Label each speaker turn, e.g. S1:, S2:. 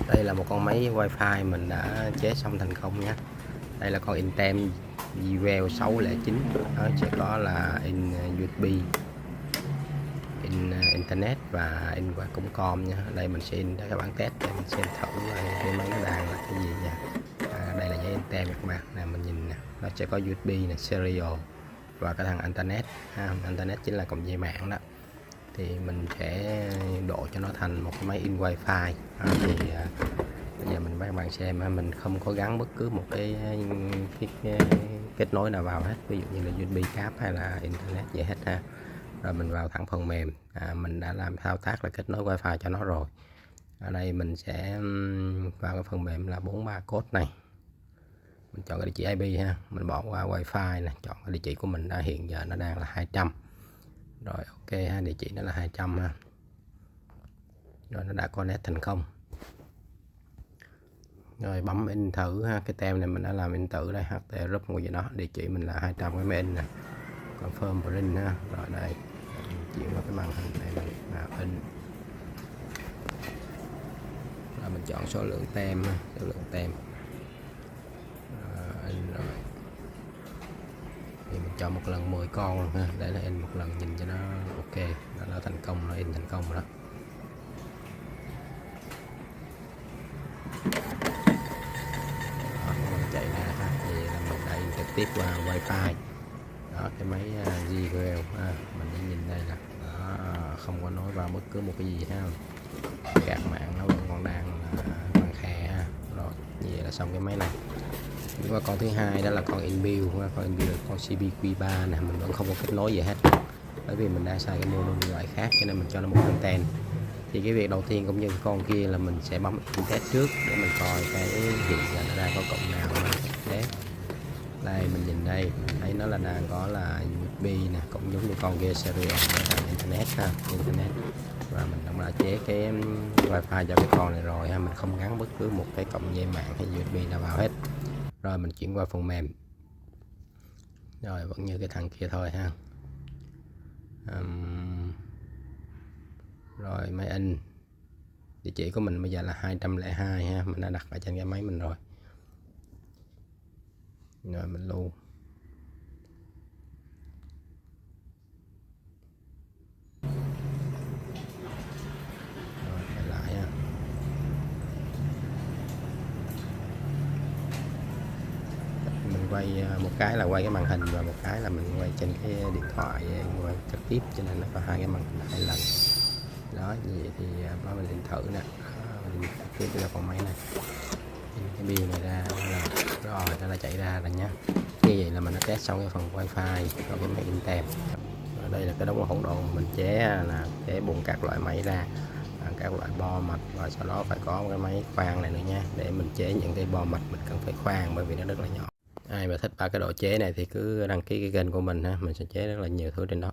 S1: Đây là một con máy wifi mình đã chế xong thành công nhé. Đây là con Intem JWL 609. Nó sẽ có là in USB, in internet và in qua cổng com nha. Đây mình sẽ in các bản test để mình xem thử cái máy nó đang là cái gì nha. Đây là giấy Intem các bạn nè, mình nhìn nè, nó sẽ có USB này, serial và cái thằng internet. Internet chính là cổng dây mạng đó. Thì mình sẽ độ cho nó thành một cái máy in wifi. Bây giờ mình các bạn xem, mình không có gắn bất cứ một cái kết nối nào vào hết, ví dụ như là USB cáp hay là internet gì hết ha. Rồi mình vào thẳng phần mềm, mình đã làm thao tác là kết nối wifi cho nó rồi. Ở đây mình sẽ vào cái phần mềm là 43 code này, mình chọn cái địa chỉ IP ha, mình bỏ qua wifi này, chọn cái địa chỉ của mình đã hiện giờ nó đang là 200 rồi. Ok ha, địa chỉ nó là 200 ha, rồi nó đã connect thành công. Rồi bấm in thử ha, cái tem này mình đã làm in thử đây, HT group một gì đó, địa chỉ mình là 200 cái máy in nè, confirm print ha. Rồi đây chuyển vào cái màn hình này mình in, rồi mình chọn số lượng tem ha, số lượng tem in rồi thì mình chọn một lần 10 con luôn ha, để là in một lần nhìn cho nó ok, nó thành công, nó in thành công rồi đó. Chạy ra ha, thì là mình đã in trực tiếp qua wifi đó, cái máy JWL mình đã nhìn đây là đó, không có nối vào bất cứ một cái gì ha, gạt mạng nó vẫn còn đang bằng khe ha. Rồi như vậy là xong cái máy này. Nhưng mà con thứ hai đó là con inbuild, con inbuild là con CPQ3 này, mình vẫn không có kết nối gì hết, bởi vì mình đã xài cái module loại khác cho nên mình cho nó một anten. Thì cái việc đầu tiên cũng như con kia là mình sẽ bấm test trước để mình coi cái hiện giờ nó đang có cộng nào mà test. Đây mình nhìn đây thấy nó là đang có là USB nè, cũng giống như con kia serial internet ha, internet. Và mình cũng đã chế cái wifi cho cái con này rồi ha, mình không gắn bất cứ một cái cổng dây mạng hay USB nào vào hết. Rồi mình chuyển qua phần mềm, rồi vẫn như cái thằng kia thôi ha. Rồi máy in, địa chỉ của mình bây giờ là 202 ha, mình đã đặt ở trên cái máy mình rồi. Rồi mình lưu. Rồi lại ha. Mình quay một cái là quay cái màn hình và một cái là mình quay trên cái điện thoại quay trực tiếp, cho nên nó có hai cái màn hình hai lần. Đó, như vậy thì mình định thử nè, mình trực tiếp ra con máy này, cái pin này ra là rồi nó đã chạy ra rồi nhá. Như vậy là mình đã test xong cái phần wifi rồi cái máy Intem. Ở đây là cái đống hỗn độn mình chế là để bùng các loại máy ra, các loại bo mạch, và sau đó phải có cái máy khoan này nữa nha, để mình chế những cái bo mạch mình cần phải khoan bởi vì nó rất là nhỏ. Ai mà thích ba cái độ chế này thì cứ đăng ký cái kênh của mình ha, mình sẽ chế rất là nhiều thứ trên đó.